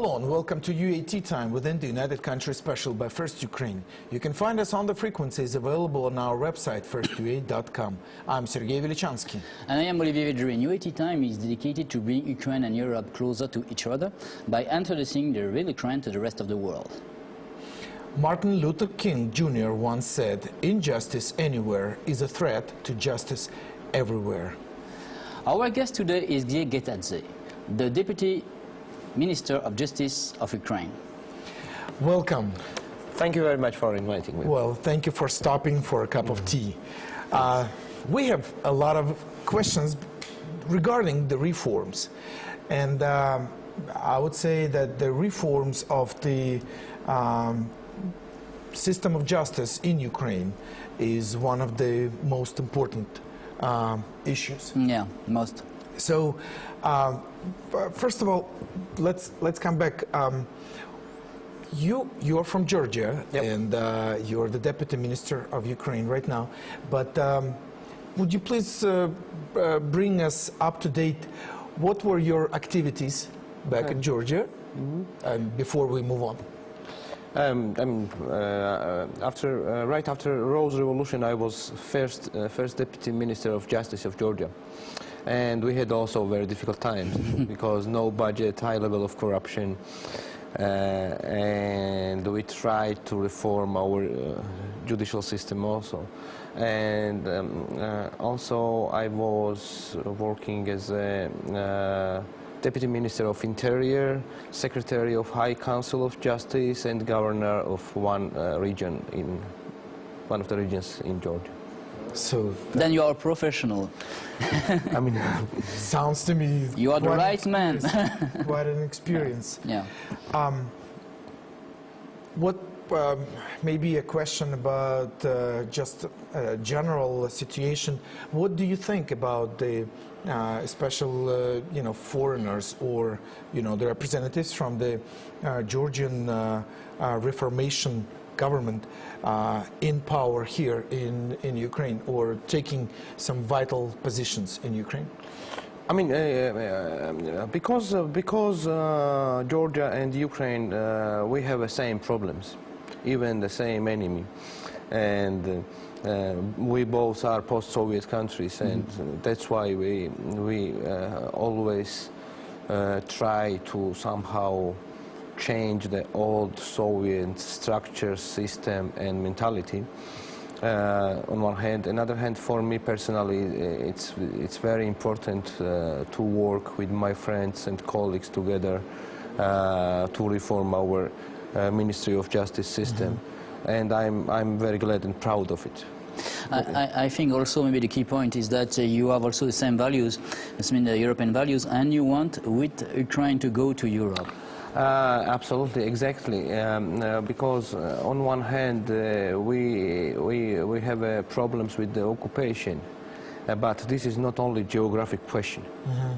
Hello and welcome to UAT Time within the United Countries Special by First Ukraine. You can find us on the frequencies available on our website firstuat.com. I'm Sergey Velichanskiy. And I am Olivier Vedrine. UAT Time is dedicated to bring Ukraine and Europe closer to each other by introducing the real Ukraine to the rest of the world. Martin Luther King Jr. once said, "Injustice anywhere is a threat to justice everywhere." Our guest today is Gia Getsadze, the Deputy Minister of Justice of Ukraine. Welcome. Thank you very much for inviting me. Well, thank you for stopping for a cup of tea. We have a lot of questions regarding the reforms. And I would say that the reforms of the system of justice in Ukraine is one of the most important issues. Yeah, most. So, first of all, let's come back. You're from Georgia, yep. And you're the Deputy Minister of Ukraine right now. But would you please bring us up to date? What were your activities back in Georgia, and before we move on? Right after Rose Revolution, I was first Deputy Minister of Justice of Georgia. And we had also very difficult times because no budget, high level of corruption, and we tried to reform our judicial system also. And also I was working as a Deputy Minister of Interior, Secretary of High Council of Justice, and Governor of one region in one of the regions in Georgia. So then you are a professional. I mean, sounds to me you are the right man. Quite an experience. Yeah. What maybe a question about just a general situation? What do you think about the special, foreigners or the representatives from the Georgian Reformation government in power here in Ukraine, or taking some vital positions in Ukraine? I mean, because Georgia and Ukraine, we have the same problems, even the same enemy, and we both are post-Soviet countries, and that's why we always try to somehow change the old Soviet structure, system, and mentality. On one hand, another hand, for me personally, it's very important to work with my friends and colleagues together to reform our Ministry of Justice system, and I'm very glad and proud of it. I think also maybe the key point is that you have also the same values, I mean the European values, and you want with Ukraine to go to Europe. Absolutely, exactly. Because on one hand, we have problems with the occupation, but this is not only geographic question.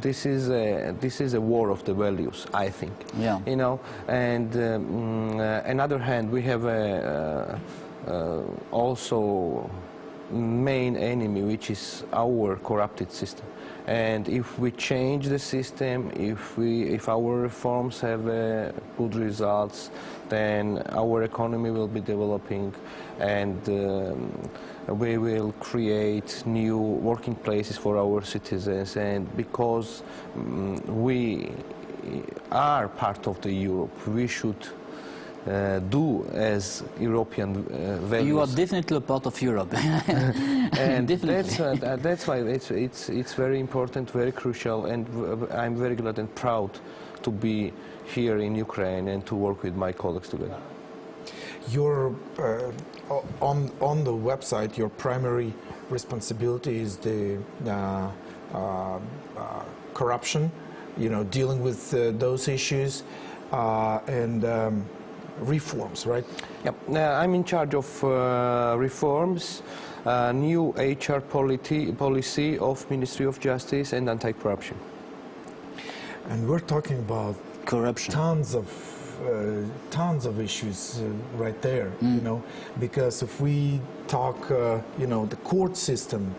This is a war of the values, I think. Yeah. And another hand, we have also main enemy, which is our corrupted system. And if we change the system, if our reforms have good results, then our economy will be developing, and we will create new working places for our citizens. And because we are part of the Europe, we should do as European values. You are definitely a part of Europe. And definitely. That's why it's very important, very crucial, and I'm very glad and proud to be here in Ukraine and to work with my colleagues together. Your on the website, your primary responsibility is the corruption, dealing with those issues and reforms, right? Yep. I'm in charge of reforms, new HR policy of Ministry of Justice, and anti-corruption. And we're talking about corruption. Tons of issues right there, you know, because if we talk, you know, the court system,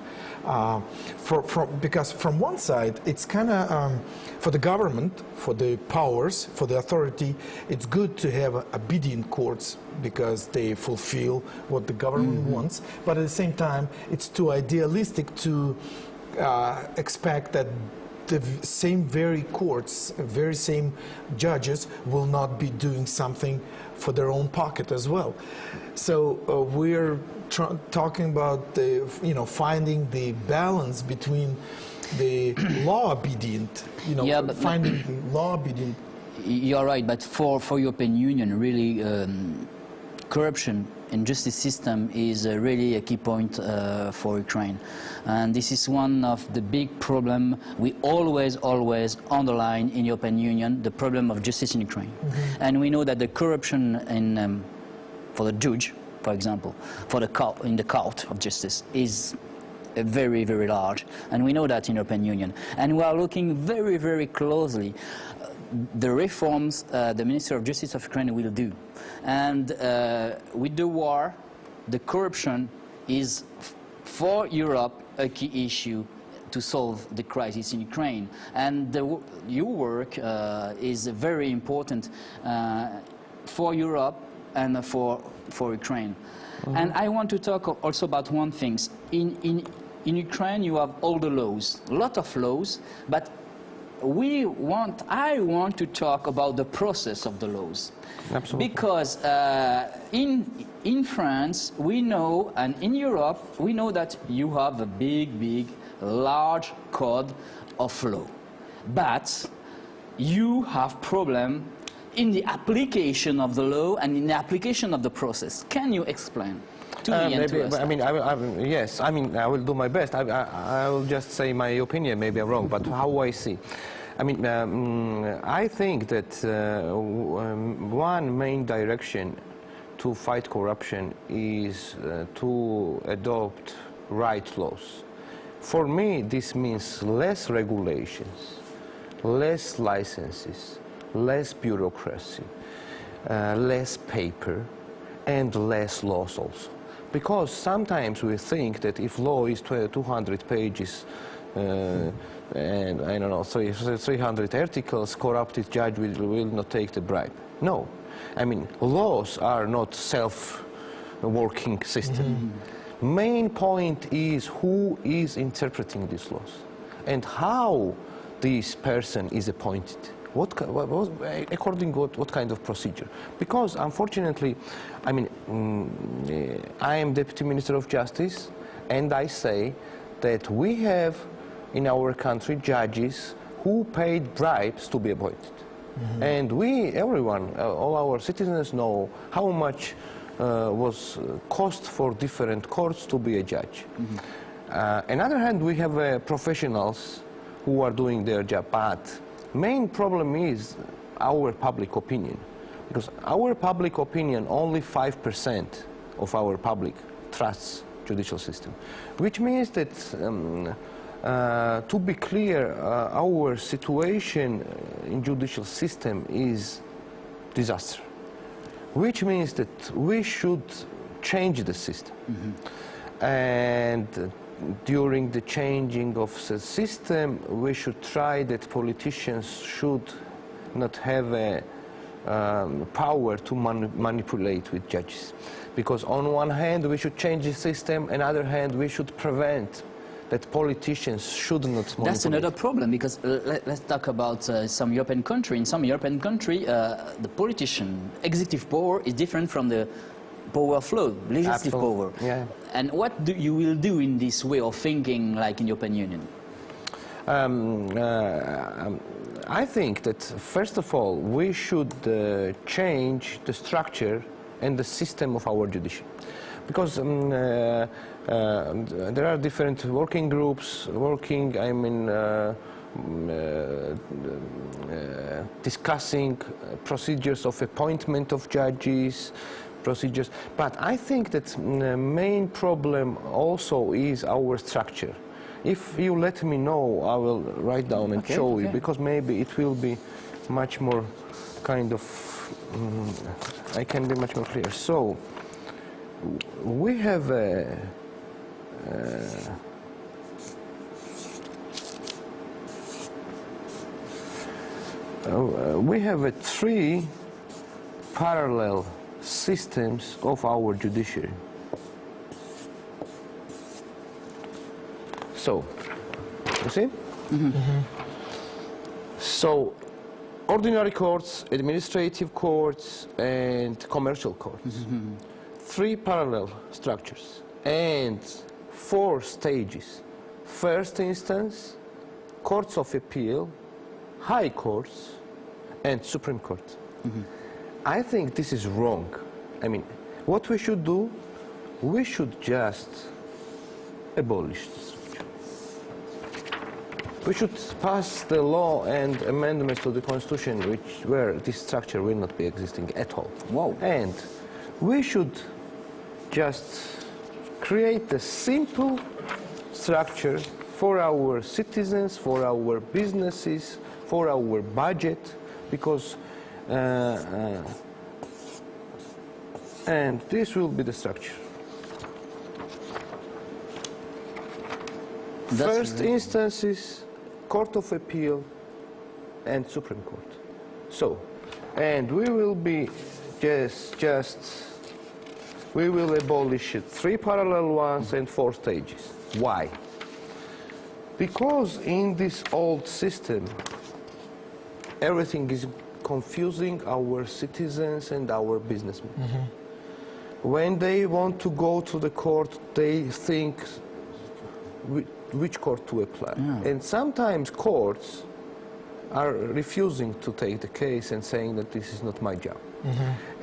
because from one side, it's kind of, for the government, for the powers, for the authority, it's good to have obedient courts because they fulfill what the government wants, but at the same time, it's too idealistic to expect that the same very courts, very same judges will not be doing something for their own pocket as well. So we're talking about the, you know, finding the balance between the law obedient, you know, yeah, finding the law obedient. You're right, but for European Union, really, corruption in justice system is really a key point for Ukraine. And this is one of the big problems we always underline in European Union, the problem of justice in Ukraine. And we know that the corruption in, for the judge, for example, for the court, in the court of justice is very, very large. And we know that in European Union. And we are looking very, very closely the reforms the Minister of Justice of Ukraine will do. And with the war, the corruption is, for Europe, a key issue to solve the crisis in Ukraine. And your work is very important for Europe and for Ukraine. And I want to talk also about one thing. In Ukraine, you have all the laws, a lot of laws, but I want to talk about the process of the laws. Absolutely. Because in France, we know, and in Europe, we know that you have a big, large code of law. But you have problem in the application of the law and in the application of the process. Can you explain? Maybe, I mean, yes, I mean, I will do my best. I will just say my opinion, maybe I'm wrong, but how I see. I mean, I think that one main direction to fight corruption is to adopt right laws. For me, this means less regulations, less licenses, less bureaucracy, less paper, and less laws also. Because sometimes we think that if law is 200 pages and, I don't know, 300 articles, corrupted judge will not take the bribe. No. I mean, laws are not self-working system. Main point is who is interpreting these laws and how this person is appointed. According to what kind of procedure? Because unfortunately, I mean, I am Deputy Minister of Justice, and I say that we have in our country judges who paid bribes to be appointed. And everyone, all our citizens know how much was cost for different courts to be a judge. On the other hand, we have professionals who are doing their job, but main problem is our public opinion, because our public opinion, only 5% of our public trusts judicial system, which means that to be clear, our situation in judicial system is disaster, which means that we should change the system. And during the changing of the system, we should try that politicians should not have a power to manipulate with judges. Because on one hand, we should change the system, on the other hand, we should prevent that politicians should not manipulate. That's another problem, because let's talk about some European country. In some European country, the politician, executive power is different from the power of law, legislative power. Yeah. And what you will do in this way of thinking, like in European Union? I think that, first of all, we should change the structure and the system of our judiciary. Because there are different working groups working, I mean, discussing procedures of appointment of judges, procedures. But I think that the main problem also is our structure. If you let me know, I will write down and show you, because maybe it will be much more kind of, I can be much more clear. So, we have three parallel systems of our judiciary. So, you see? So, ordinary courts, administrative courts, and commercial courts. Three parallel structures and 4 stages. First instance, courts of appeal, high courts, and Supreme Court. I think this is wrong. I mean, what we should do, we should just abolish this structure. We should pass the law and amendments to the Constitution where this structure will not be existing at all. Wow. And we should just create a simple structure for our citizens, for our businesses, for our budget, because and this will be the structure. First instances, Court of Appeal and Supreme Court. So, and we will be we will abolish it 3 parallel ones and 4 stages. Why? Because in this old system, everything is confusing our citizens and our businessmen. When they want to go to the court, they think which court to apply. And sometimes courts are refusing to take the case and saying that this is not my job.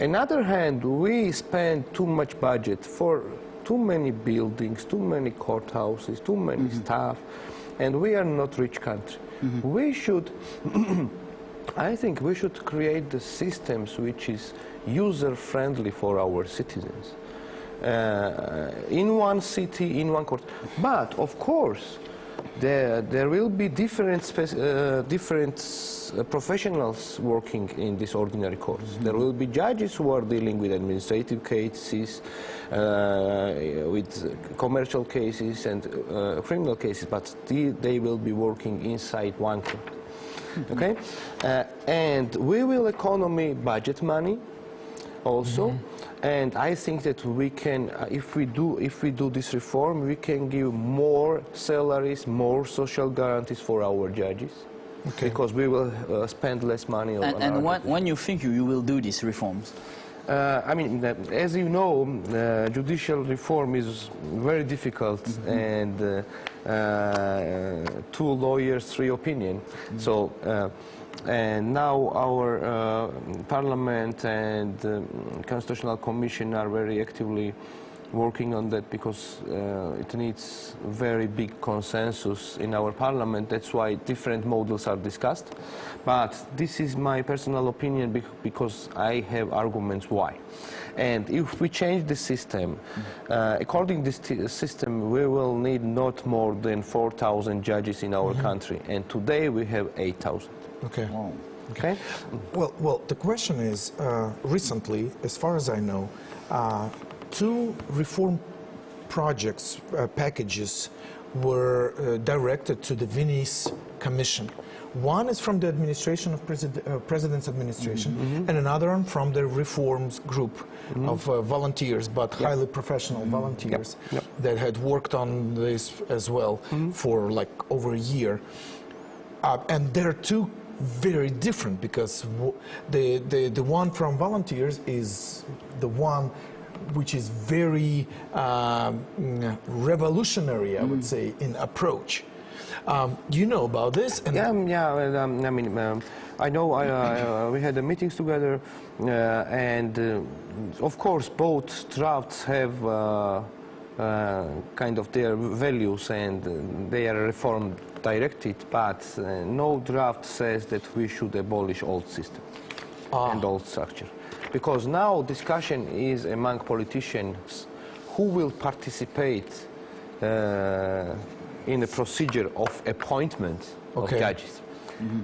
On the other hand, we spend too much budget for too many buildings, too many courthouses, too many staff, and we are not rich country. We should, I think we should create the systems which is user-friendly for our citizens. In one city, in one court. But, of course, there will be different professionals working in these ordinary courts. There will be judges who are dealing with administrative cases, with commercial cases and criminal cases, but they will be working inside one court. Okay? And we will economy budget money also. And I think that we can, if we do this reform, we can give more salaries, more social guarantees for our judges, because we will spend less money on And when you think you will do these reforms? I mean, as you know, judicial reform is very difficult, and 2 lawyers, 3 opinion. So. And now our Parliament and Constitutional Commission are very actively working on that, because it needs very big consensus in our Parliament. That's why different models are discussed. But this is my personal opinion, because I have arguments why. And if we change the system, according to this system, we will need not more than 4,000 judges in our country. And today we have 8,000. Okay. Wow. Okay. Well, the question is, recently, as far as I know, 2 reform projects, packages, were directed to the Venice Commission. One is from the administration of President's administration, and another one from the reforms group of volunteers, but highly professional volunteers that had worked on this as well for like over a year. And there are 2 very different, because the one from volunteers is the one which is very revolutionary, I would say, in approach. You know about this? And I mean, I know we had the meetings together, and of course both drafts have kind of their values, and they are reform directed, but no draft says that we should abolish old system and old structure. Because now discussion is among politicians who will participate in the procedure of appointment of judges.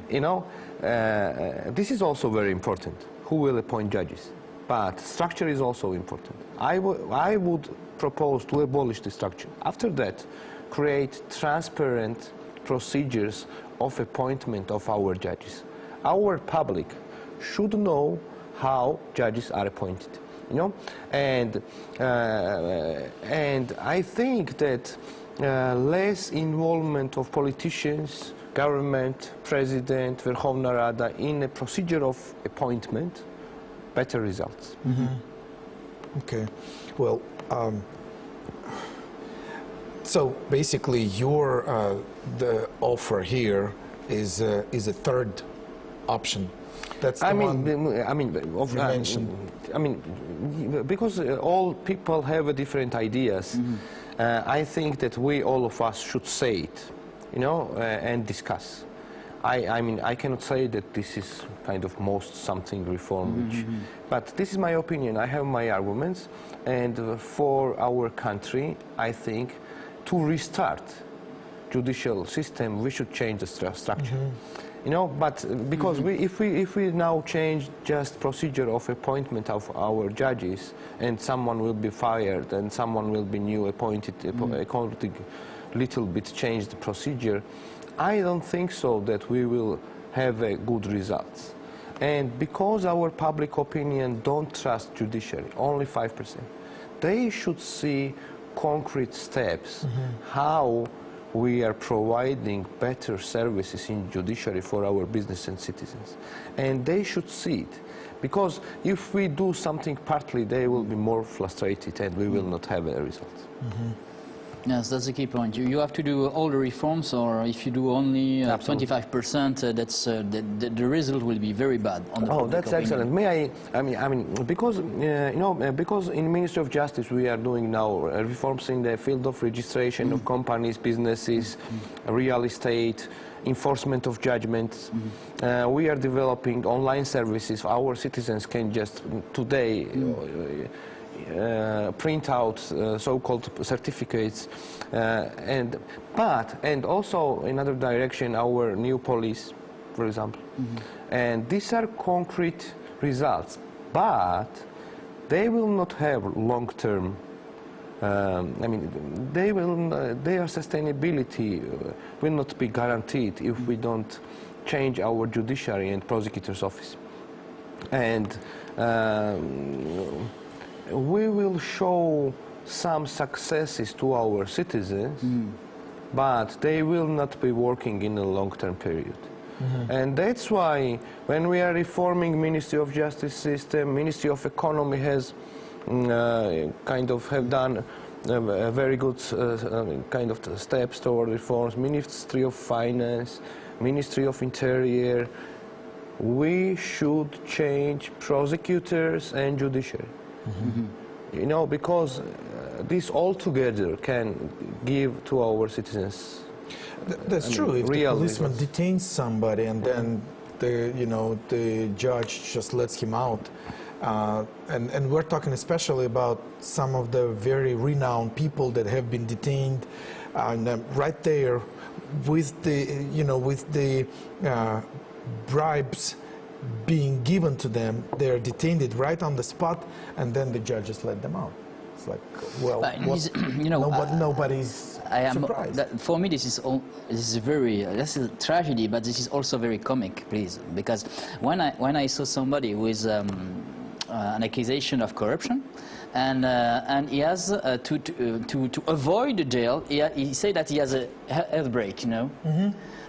You know, this is also very important, who will appoint judges. But structure is also important. I would propose to abolish the structure. After that, create transparent procedures of appointment of our judges. Our public should know how judges are appointed, you know, and I think that less involvement of politicians, government, president, Verkhovna Rada in a procedure of appointment, better results. Okay, well, so basically your the offer here is a third option. That's the one you mentioned. Because all people have different ideas. I think that all of us should say it, you know, and discuss. I cannot say that this is kind of most something reform, but this is my opinion. I have my arguments, and for our country, I think to restart judicial system, we should change the structure. You know, but because if we now change just procedure of appointment of our judges, and someone will be fired and someone will be new appointed, according little bit change the procedure, I don't think so that we will have good results. And because our public opinion don't trust judiciary, only 5%, they should see concrete steps how we are providing better services in judiciary for our business and citizens. And they should see it. Because if we do something partly, they will be more frustrated and we will not have a result. Yes, that's the key point. You have to do all the reforms, or if you do only 25%, that's the result will be very bad. On the that's opinion. excellent. Because you know, because in Ministry of Justice we are doing now reforms in the field of registration of companies, businesses, real estate, enforcement of judgments. We are developing online services. Our citizens can just today print out so-called certificates, and also in another direction, our new police, for example. And these are concrete results, but they will not have long-term. Their sustainability will not be guaranteed if we don't change our judiciary and prosecutor's office. And we will show some successes to our citizens, but they will not be working in a long-term period. And that's why when we are reforming Ministry of Justice system, Ministry of Economy has kind of have done a very good kind of steps toward reforms, Ministry of Finance, Ministry of Interior. We should change prosecutors and judiciary. You know, because this all together can give to our citizens. That's true. If the policeman detains somebody and then the judge just lets him out, and we're talking especially about some of the very renowned people that have been detained, and right there with the bribes being given to them, they're detained right on the spot, and then the judges let them out. It's like, well, nobody's surprised. For me, this is a tragedy, but this is also very comic, please, because when I saw somebody with an accusation of corruption, and he has to avoid the jail, he said that he has a health break, you know,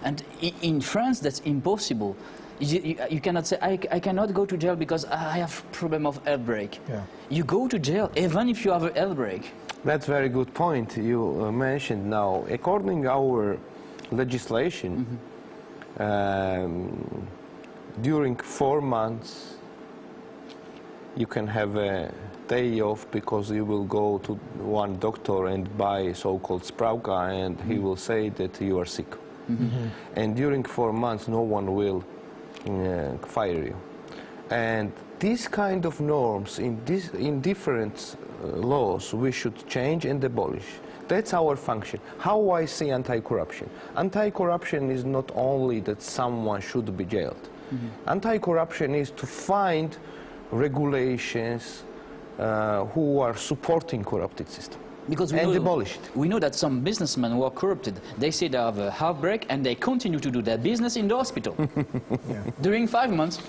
and in France that's impossible. You cannot say, I cannot go to jail because I have problem of health break. Yeah. You go to jail even if you have a health break. That's a very good point you mentioned now. According to our legislation, during 4 months you can have a day off because you will go to one doctor and buy so-called Spravka, and he will say that you are sick. And during 4 months no one will fire you. And these kind of norms in different laws we should change and abolish. That's our function. How I see anti-corruption. Anti-corruption is not only that someone should be jailed. Anti-corruption is to find regulations who are supporting corrupted system. Because and abolish it. We know that some businessmen who are corrupted, they say they have a outbreak and they continue to do their business in the hospital during 5 months.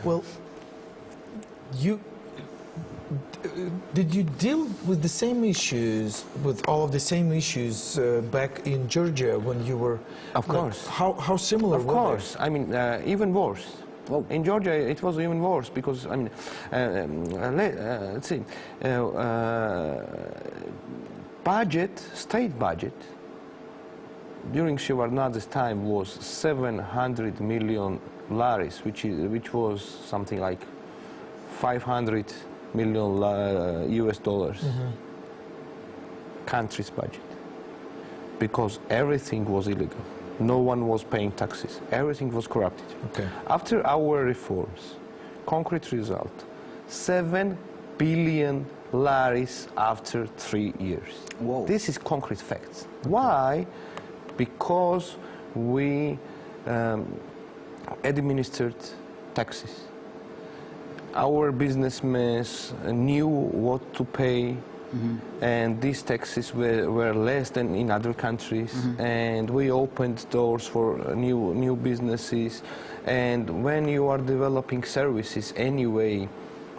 Well, did you deal with the same issues, with all of the same issues back in Georgia when you were? Of course. How similar were they? Of course. I mean, even worse. Well, in Georgia, it was even worse because, I mean, let's see, state budget during Shevardnadze's time was 700 million laris, which was something like 500 million US dollars. Country's budget, because everything was illegal. No one was paying taxes. Everything was corrupted. Okay. After our reforms, concrete result, 7 billion laris after 3 years. Whoa. This is concrete facts. Okay. Why? Because we administered taxes. Our businessmen knew what to pay, and these taxes were less than in other countries, and we opened doors for new businesses. And when you are developing services anyway,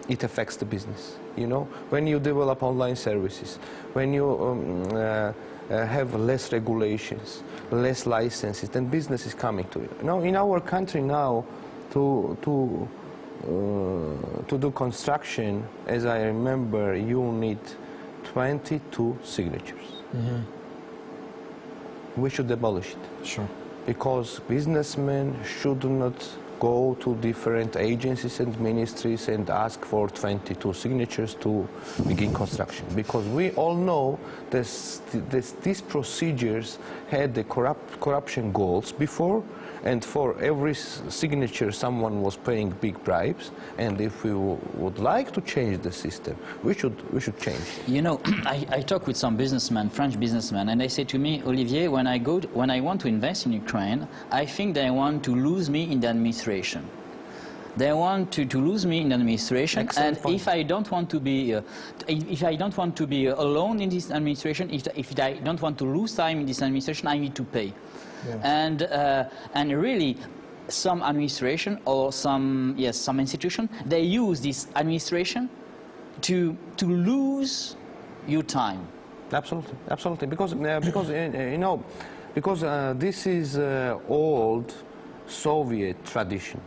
it affects the business. You know, when you develop online services, when you have less regulations, less licenses, then business is coming to you. Now, in our country now, to do construction, as I remember, you need 22 signatures. We should abolish it. Sure. Because businessmen should not go to different agencies and ministries and ask for 22 signatures to begin construction. Because we all know that these procedures had the corruption goals before, and for every signature someone was paying big bribes. And if we would like to change the system, we should change. You know, I talk with some businessmen, French businessmen, and they say to me, Olivier, when I want to invest in Ukraine, I think they want to lose me in the administration. They want to lose me in the administration. Excellent. And point. If I don't want to be alone in this administration, if I don't want to lose time in this administration, I need to pay. Yeah. And really, some administration or some institution, they use this administration to lose your time. Absolutely, absolutely. Because you know, because this is old Soviet tradition.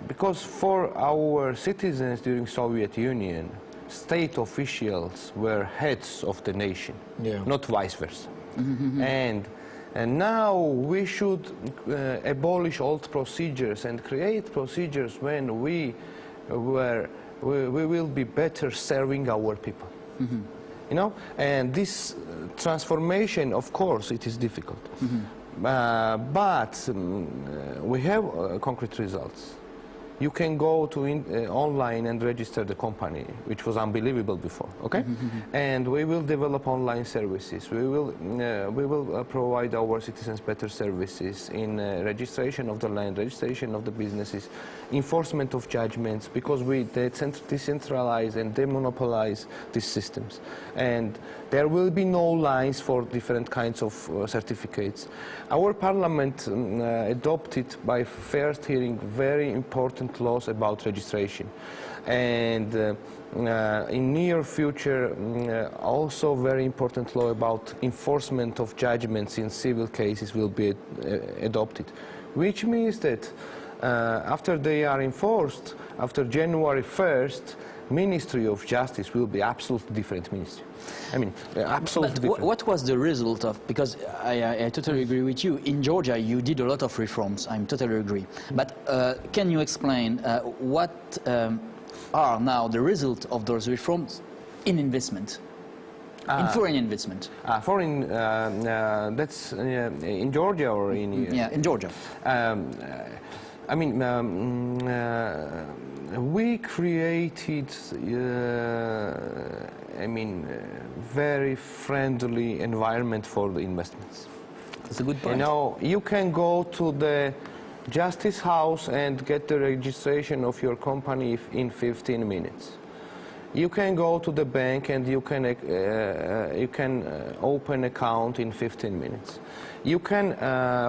Because for our citizens during Soviet Union, state officials were heads of the nation, not vice versa. And now we should abolish old procedures and create procedures when we will be better serving our people. You know, and this transformation, of course, it is difficult. But we have concrete results. You can go to online and register the company, which was unbelievable before. Okay, and we will develop online services. We will provide our citizens better services in registration of the land, registration of the businesses, enforcement of judgments, because we decentralize and demonopolize these systems. And there will be no lines for different kinds of certificates. Our parliament adopted by first hearing very important laws about registration. And in near future, also very important law about enforcement of judgments in civil cases will be adopted, which means that after they are enforced, after January 1st, Ministry of Justice will be absolutely different ministry. I mean, absolutely different. What was the result of, because I totally agree with you, in Georgia you did a lot of reforms, I totally agree. But can you explain what are now the result of those reforms in investment? In foreign investment. Foreign, that's in Georgia or in... Yeah, in Georgia. I mean, we created, very friendly environment for the investments. That's a good point. You know, you can go to the Justice House and get the registration of your company in 15 minutes. You can go to the bank and you can open account in 15 minutes. You can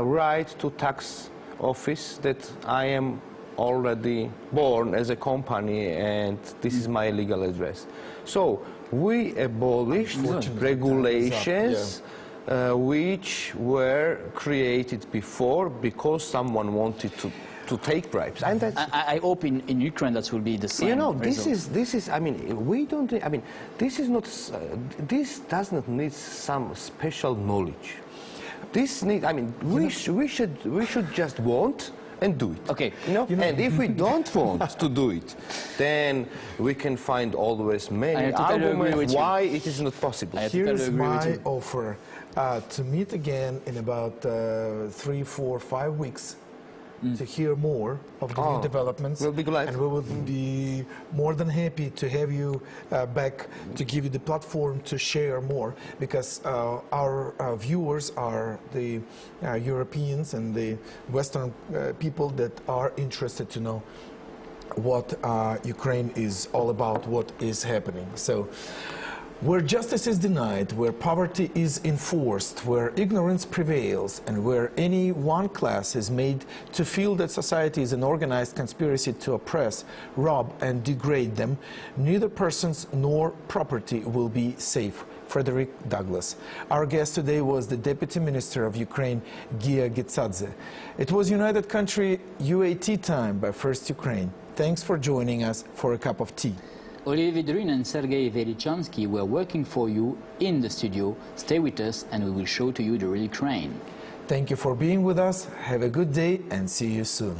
write to tax office that I am already born as a company and this is my legal address. So we abolished regulations which were created before because someone wanted to take bribes. And I hope in Ukraine that will be the same. You know, result. this is. I mean, we don't. I mean, this is not. This does not need some special knowledge. This need. I mean, we should just want and do it. Okay. You know. And if we don't want to do it, then we can find always many arguments why it is not possible. Here's my offer to meet again in about 3, 4, 5 weeks. To hear more of the new developments. We'll be glad. And we will be more than happy to have you back to give you the platform to share more, because our viewers are the Europeans and the Western people that are interested to know what Ukraine is all about, what is happening. So, where justice is denied, where poverty is enforced, where ignorance prevails, and where any one class is made to feel that society is an organized conspiracy to oppress, rob, and degrade them, neither persons nor property will be safe. Frederick Douglass. Our guest today was the Deputy Minister of Ukraine, Gia Getsadze. It was United Country UAT time by First Ukraine. Thanks for joining us for a cup of tea. Olivier Vedrine and Sergey Velichanskiy were working for you in the studio. Stay with us and we will show to you the real Ukraine. Thank you for being with us. Have a good day and see you soon.